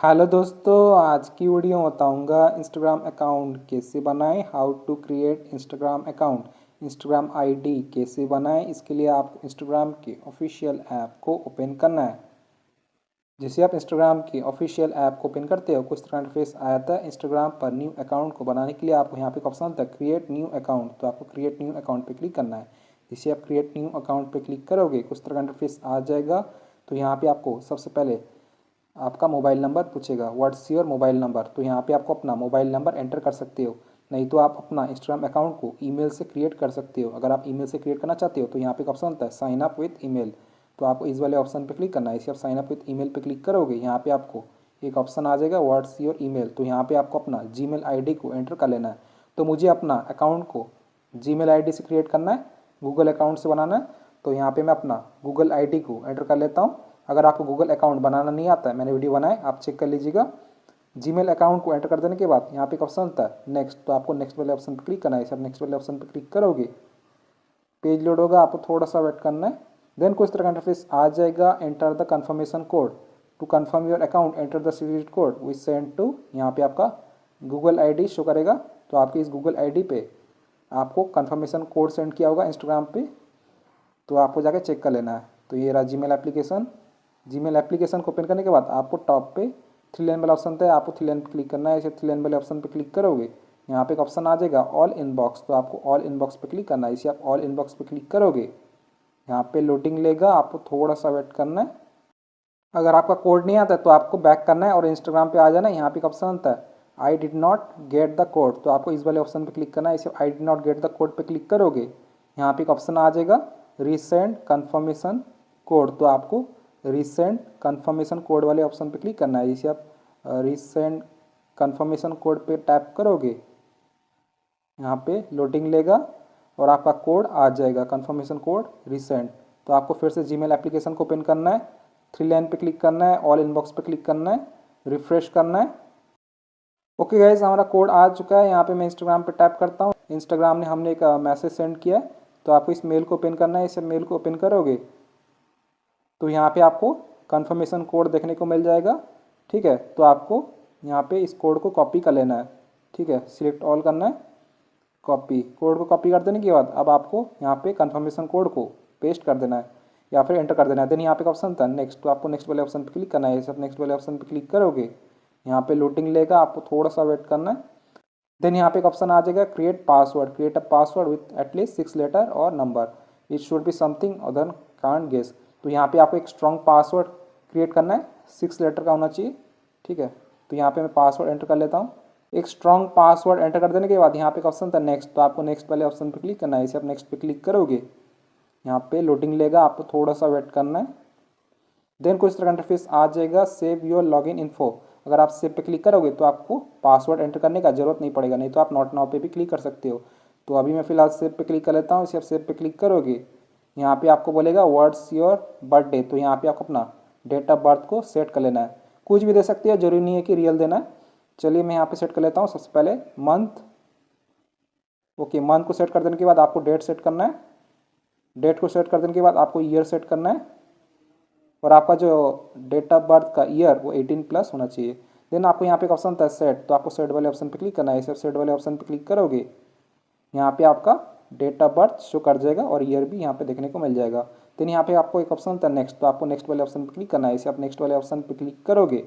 Hello दोस्तों, आज की वीडियो में बताऊंगा इंस्टाग्राम अकाउंट कैसे बनाएं। How to create Instagram account, Instagram ID कैसे बनाएं। इसके लिए आपको इंस्टाग्राम के ऑफिशियल ऐप को ओपन करना है। जैसे आप इंस्टाग्राम की ऑफिशियल ऐप को ओपन करते हो कुछ तरह इंटरफेस आया था। इंस्टाग्राम पर न्यू अकाउंट को बनाने के लिए आपको यहाँ पे एक ऑप्शन था क्रिएट न्यू अकाउंट, तो आपको क्रिएट न्यू अकाउंट पे क्लिक करना है। जैसे आप क्रिएट न्यू अकाउंट पे क्लिक करोगे कुछ तरह का इंटरफेस आ जाएगा। तो यहाँ पे आपको सबसे पहले आपका मोबाइल नंबर पूछेगा, व्हाट्स योर मोबाइल नंबर। तो यहाँ पे आपको अपना मोबाइल नंबर एंटर कर सकते हो, नहीं तो आप अपना इंस्टाग्राम अकाउंट को ईमेल से क्रिएट कर सकते हो। अगर आप ईमेल से क्रिएट करना चाहते हो तो यहाँ पे एक ऑप्शन होता है साइन अप विथ ईमेल, तो आपको इस वाले ऑप्शन पे क्लिक करना है। इसे आप साइन अप विथ ईमेल पे क्लिक करोगे, यहाँ पे आपको एक ऑप्शन आ जाएगा व्हाट्स योर ईमेल। तो यहाँ पे आपको अपना जीमेल आईडी को एंटर कर लेना है। तो मुझे अपना अकाउंट को जीमेल आईडी से क्रिएट करना है, गूगल अकाउंट से बनाना है। तो यहाँ पे मैं अपना गूगल आईडी को एंटर कर लेता हूँ। अगर आपको गूगल अकाउंट बनाना नहीं आता है, मैंने वीडियो बनाया, आप चेक कर लीजिएगा। जीमेल अकाउंट को एंटर कर देने के बाद यहाँ पे एक ऑप्शन होता है नेक्स्ट, तो आपको नेक्स्ट वाले ऑप्शन पर क्लिक करना है। इसे आप नेक्स्ट वाले ऑप्शन पर क्लिक करोगे, पेज लोड होगा, आपको थोड़ा सा वेट करना है। देन कुछ तरह का इंटरफेस आ जाएगा, enter the confirmation code to confirm your account, enter the series code which send to. यहाँ पे आपका गूगल आईडी शो करेगा, तो आपकी इस गूगल आईडी पे आपको कन्फर्मेशन कोड सेंड किया होगा इंस्टाग्राम पे, तो आपको जाके चेक कर लेना है। तो ये रहा जीमेल एप्लीकेशन। जीमेल एप्लीकेशन को ओपन करने के बाद आपको टॉप पे थ्री लाइन वाला ऑप्शन था, आपको थ्री लाइन पे क्लिक करना है। इसे थ्री लाइन वाले ऑप्शन पे क्लिक करोगे, यहाँ पे एक ऑप्शन आ जाएगा ऑल इनबॉक्स, तो आपको ऑल इनबॉक्स पे क्लिक करना है। इसे आप ऑल इनबॉक्स पे क्लिक करोगे, यहाँ पे लोडिंग लेगा, आपको थोड़ा सा वेट करना है। अगर आपका कोड नहीं आता है तो आपको बैक करना है और इंस्टाग्राम पे आ जाना है। यहाँ पे एक ऑप्शन आता है I did not get the code, तो आपको इस वाले ऑप्शन पे क्लिक करना है। इसे I did not get the code पे क्लिक करोगे, यहाँ पे एक ऑप्शन आ जाएगा रीसेंड कन्फर्मेशन कोड, तो आपको रीसेंड कन्फर्मेशन कोड वाले ऑप्शन पे क्लिक करना है। इसे आप रीसेंड कन्फर्मेशन कोड पे टैप करोगे, यहाँ पे लोडिंग लेगा और आपका कोड आ जाएगा कन्फर्मेशन कोड रीसेंड। तो आपको फिर से जीमेल एप्लीकेशन को ओपन करना है, थ्री लाइन पे क्लिक करना है, ऑल इनबॉक्स पे क्लिक करना है, रिफ्रेश करना है। ओके गाइज, हमारा कोड आ चुका है। यहाँ पे मैं इंस्टाग्राम पे टैप करता हूँ, इंस्टाग्राम ने हमने एक मैसेज सेंड किया है, तो आपको इस मेल को ओपन करना है। इस मेल को ओपन करोगे तो यहाँ पे आपको कन्फर्मेशन कोड देखने को मिल जाएगा। ठीक है, तो आपको यहाँ पे इस कोड को कॉपी कर लेना है। ठीक है, सिलेक्ट ऑल करना है, कॉपी। कोड को कॉपी कर देने के बाद अब आपको यहाँ पे कन्फर्मेशन कोड को पेस्ट कर देना है या फिर एंटर कर देना है। देन यहाँ पे ऑप्शन था नेक्स्ट, तो आपको नेक्स्ट वाले ऑप्शन पे क्लिक करना है। सब नेक्स्ट वाले ऑप्शन पे क्लिक करोगे, यहाँ पे लोडिंग लेगा, आपको थोड़ा सा वेट करना है। देन यहाँ पे एक ऑप्शन आ जाएगा create password, create a password with at least 6 letter और number, it should be something other can't guess. तो यहाँ पे आपको एक स्ट्रॉन्ग पासवर्ड क्रिएट करना है, 6 लेटर का होना चाहिए। ठीक है, तो यहाँ पे मैं पासवर्ड एंटर कर लेता हूँ। एक स्ट्रॉन्ग पासवर्ड एंटर कर देने के बाद यहाँ पे एक ऑप्शन था नेक्स्ट, तो आपको नेक्स्ट वाले ऑप्शन पे क्लिक करना है। इसे आप नेक्स्ट पे क्लिक करोगे, यहाँ पे लोडिंग लेगा, आपको थोड़ा सा वेट करना है। देन कुछ तरह का इंटरफेस आ जाएगा सेव योर लॉगिन इन्फो। अगर आप सेव पे क्लिक करोगे तो आपको पासवर्ड एंटर करने का जरूरत नहीं पड़ेगा, नहीं तो आप नॉट नाउ पे भी क्लिक कर सकते हो। तो अभी मैं फिलहाल सेव पे क्लिक कर लेता हूँ। इसे आप सेव पे क्लिक करोगे, यहाँ पे आपको बोलेगा व्हाट्स योर बर्थडे, तो यहाँ पे आपको अपना डेट ऑफ बर्थ को सेट कर लेना है। कुछ भी दे सकते हो, जरूरी नहीं है कि रियल देना है। चलिए मैं यहाँ पे सेट कर लेता हूँ। सबसे पहले मंथ, ओके, मंथ को सेट कर देने के बाद आपको डेट सेट करना है। डेट को सेट कर देने के बाद आपको ईयर सेट करना है, और आपका जो डेट ऑफ बर्थ का ईयर वो 18+ होना चाहिए। देन आपको यहाँ पे एक ऑप्शन था सेट, तो आपको सेट वाले ऑप्शन पे क्लिक करना है। इसे सेट वाले ऑप्शन पे क्लिक करोगे, यहाँ पे आपका डेट ऑफ बर्थ शो कर जाएगा और ईयर भी यहाँ पे देखने को मिल जाएगा। देन यहाँ पे आपको एक ऑप्शन था नेक्स्ट, तो आपको नेक्स्ट वाले ऑप्शन पे क्लिक करना है। इसे आप नेक्स्ट वाले ऑप्शन पे क्लिक करोगे,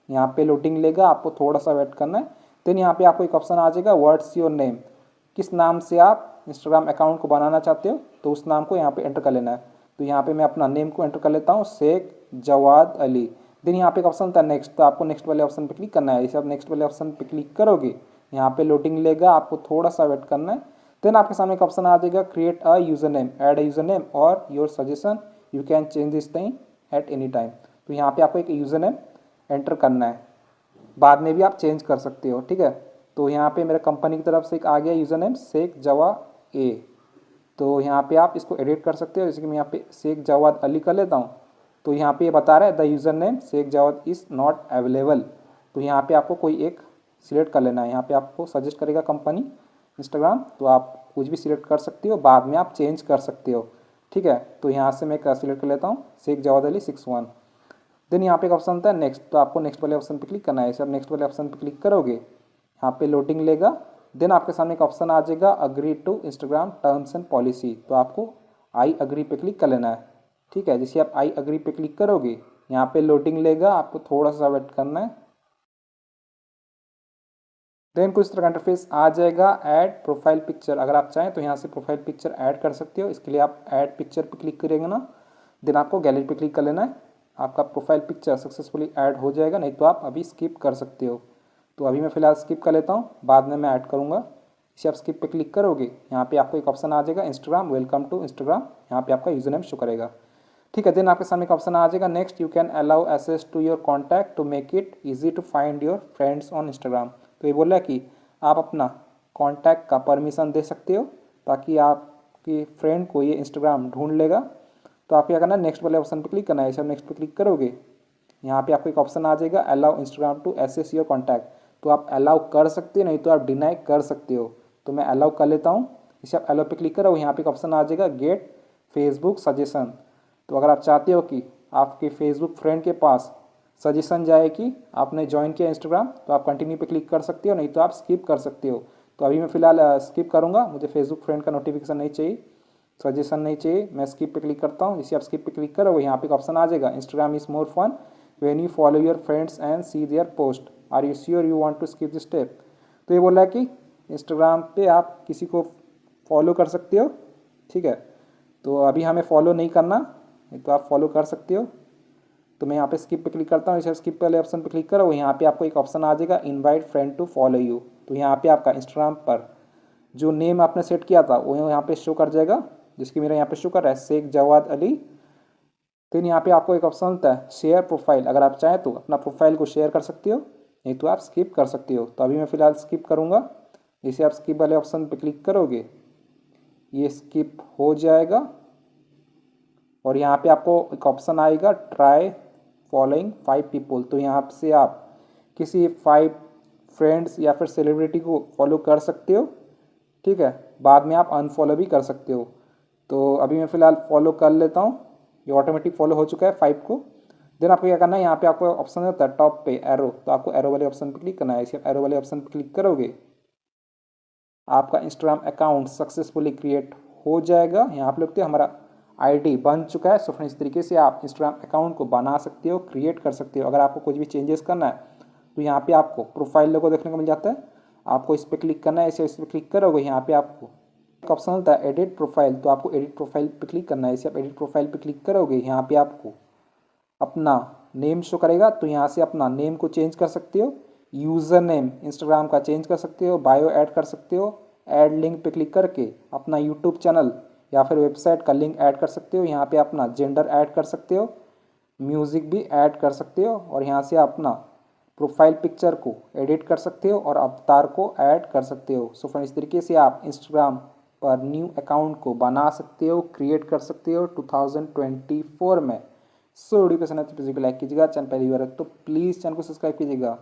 यहाँ पे लोडिंग लेगा, आपको थोड़ा सा वेट करना है। देन यहाँ पे आपको एक ऑप्शन आ जाएगा व्हाट्स योर नेम, किस नाम से आप इंस्टाग्राम अकाउंट को बनाना चाहते हो, तो उस नाम को यहाँ पे एंटर कर लेना है। तो यहाँ पे मैं अपना नेम को एंटर कर लेता हूँ, शेख जवाद अली। देन यहाँ पे एक ऑप्शन था नेक्स्ट, तो आपको नेक्स्ट वाले ऑप्शन पे क्लिक करना है। इसे आप नेक्स्ट वाले ऑप्शन पे क्लिक करोगे, यहाँ पे लोडिंग लेगा, आपको थोड़ा सा वेट करना है। देन आपके सामने एक ऑप्शन आ जाएगा create a user name, add a user name और your suggestion, you can change this thing at any time. तो यहाँ पे आपको एक यूजर नेम एंटर करना है, बाद में भी आप चेंज कर सकते हो। ठीक है, तो यहाँ पे मेरे कंपनी की तरफ से एक आ गया यूज़र नेम शेख जवा ए, तो यहाँ पे आप इसको एडिट कर सकते हो। जैसे कि मैं यहाँ पे शेख जवाद अली कर लेता हूँ, तो यहाँ पे ये बता रहा है the user name Sheikh Jawad is not available. तो यहाँ पे आपको कोई एक सिलेक्ट कर लेना है। यहाँ पे आपको सजेस्ट करेगा कंपनी इंस्टाग्राम, तो आप कुछ भी सिलेक्ट कर सकते हो, बाद में आप चेंज कर सकते हो। ठीक है, तो यहाँ से मैं सिलेक्ट कर लेता हूँ शेख जवाद अली 61। देन यहाँ पे एक ऑप्शन होता है नेक्स्ट, तो आपको नेक्स्ट वाले ऑप्शन पे क्लिक करना है। जैसे आप नेक्स्ट वाले ऑप्शन पे क्लिक करोगे, यहाँ पे लोडिंग लेगा। देन आपके सामने एक ऑप्शन आ जाएगा agree to Instagram terms and policy, तो आपको आई अग्री पे क्लिक कर लेना है। ठीक है, जैसे आप आई अग्री पे क्लिक करोगे, यहाँ पे लोडिंग लेगा, आपको थोड़ा सा वेट करना है। देन कुछ तरह का इंटरफेस आ जाएगा। ऐड प्रोफाइल पिक्चर, अगर आप चाहें तो यहाँ से प्रोफाइल पिक्चर ऐड कर सकते हो। इसके लिए आप ऐड पिक्चर पे क्लिक करेंगे ना, देन आपको गैलरी पे क्लिक कर लेना है। आपका प्रोफाइल पिक्चर सक्सेसफुली ऐड हो जाएगा, नहीं तो आप अभी स्किप कर सकते हो। तो अभी मैं फ़िलहाल स्किप कर लेता हूँ, बाद में मैं ऐड करूँगा। इसे आप स्किप पे क्लिक करोगे, यहाँ पे आपको एक ऑप्शन आ जाएगा इंस्टाग्राम, वेलकम टू इंस्टाग्राम, यहाँ पे आपका यूजर नेम शो करेगा। ठीक है, देन आपके सामने एक ऑप्शन आ जाएगा next, you can allow access to your contact to make it easy to find your friends on Instagram. तो ये बोल रहा है कि आप अपना कॉन्टैक्ट का परमिशन दे सकते हो ताकि आपकी फ्रेंड को ये इंस्टाग्राम ढूंढ लेगा। तो आप क्या करना है, नेक्स्ट वाले ऑप्शन पे क्लिक करना है। जब नेक्स्ट पे क्लिक करोगे, यहाँ पे आपको एक ऑप्शन आ जाएगा allow Instagram to access your contact, तो आप अलाउ कर सकते हो, नहीं तो आप डिनाई कर सकते हो। तो मैं अलाउ कर लेता हूँ। इसे आप अलाउ पे क्लिक करो, यहाँ पे एक ऑप्शन आ जाएगा गेट फेसबुक सजेशन। तो अगर आप चाहते हो कि आपके फेसबुक फ्रेंड के पास सजेशन जाए कि आपने ज्वाइन किया इंस्टाग्राम, तो आप कंटिन्यू पे क्लिक कर सकते हो, नहीं तो आप स्किप कर सकते हो। तो अभी मैं फिलहाल स्किप करूँगा, मुझे फेसबुक फ्रेंड का नोटिफिकेशन नहीं चाहिए, सजेशन नहीं चाहिए। मैं स्किप पे क्लिक करता हूँ। जैसे आप स्किप पे क्लिक करोगे, यहाँ पे एक ऑप्शन आ जाएगा Instagram is more fun when you follow your friends and see their post, are you sure you want to skip this step. तो ये बोल रहा है कि इंस्टाग्राम पे आप किसी को फॉलो कर सकते हो। ठीक है, तो अभी हमें फॉलो नहीं करना, नहीं तो आप फॉलो कर सकते हो। तो मैं यहाँ पे स्किप पे क्लिक करता हूँ। जैसे स्किप वाले ऑप्शन पे क्लिक करो, यहाँ पे आपको एक ऑप्शन आ जाएगा invite friend to follow you. तो यहाँ पे आपका इंस्टाग्राम पर जो नेम आपने सेट किया था वो यहाँ पे शो कर जाएगा, जिसकी मेरा यहाँ पे शो कर रहा है शेख जवाद अली। फिर यहाँ पे आपको एक ऑप्शन होता है शेयर प्रोफाइल, अगर आप चाहें तो अपना प्रोफाइल को शेयर कर सकते हो, नहीं तो आप स्किप कर सकते हो। तो अभी मैं फ़िलहाल स्किप करूँगा। जैसे आप स्किप वाले ऑप्शन पे क्लिक करोगे, ये स्किप हो जाएगा और यहाँ पे आपको एक ऑप्शन आएगा ट्राई फॉलोइंग 5 पीपल। तो यहाँ से आप किसी 5 फ्रेंड्स या फिर सेलिब्रिटी को फॉलो कर सकते हो। ठीक है, बाद में आप अनफॉलो भी कर सकते हो। तो अभी मैं फ़िलहाल फॉलो कर लेता हूँ, ये ऑटोमेटिक फॉलो हो चुका है 5 को। देन आपको क्या करना है, यहाँ पे आपको ऑप्शन होता है टॉप पे एरो, तो आपको एरो वाले ऑप्शन पे क्लिक करना है। इसे एरो वाले ऑप्शन पे क्लिक करोगे, आपका इंस्टाग्राम अकाउंट सक्सेसफुली क्रिएट हो जाएगा। यहाँ पे लिखते हैं हमारा आईडी बन चुका है। सो फ्रेंड्स, इस तरीके से आप इंस्टाग्राम अकाउंट को बना सकते हो, क्रिएट कर सकते हो। अगर आपको कुछ भी चेंजेस करना है तो यहाँ पे आपको प्रोफाइल लोगो देखने को मिल जाता है, आपको इस पर क्लिक करना है। इसे इस पर क्लिक करोगे, यहाँ पे आपको एक ऑप्शन होता है एडिट प्रोफाइल, तो आपको एडिट प्रोफाइल पे क्लिक करना है। इसे आप एडिट प्रोफाइल पे क्लिक करोगे, यहाँ पे आपको अपना नेम शो करेगा, तो यहाँ से अपना नेम को चेंज कर सकते हो, यूज़र नेम इंस्टाग्राम का चेंज कर सकते हो, बायो ऐड कर सकते हो, ऐड लिंक पे क्लिक करके अपना यूट्यूब चैनल या फिर वेबसाइट का लिंक ऐड कर सकते हो। यहाँ पे अपना जेंडर ऐड कर सकते हो, म्यूज़िक भी ऐड कर सकते हो, और यहाँ से अपना प्रोफाइल पिक्चर को एडिट कर सकते हो और अवतार को ऐड कर सकते हो। सो फ्रेंड्स, इस तरीके से आप इंस्टाग्राम पर न्यू अकाउंट को बना सकते हो, क्रिएट कर सकते हो 2024 में। सो वीडियो पसंद है तो प्लीज़ लाइक कीजिएगा, चैनल पहली बार है तो प्लीज़ चैनल को सब्सक्राइब कीजिएगा।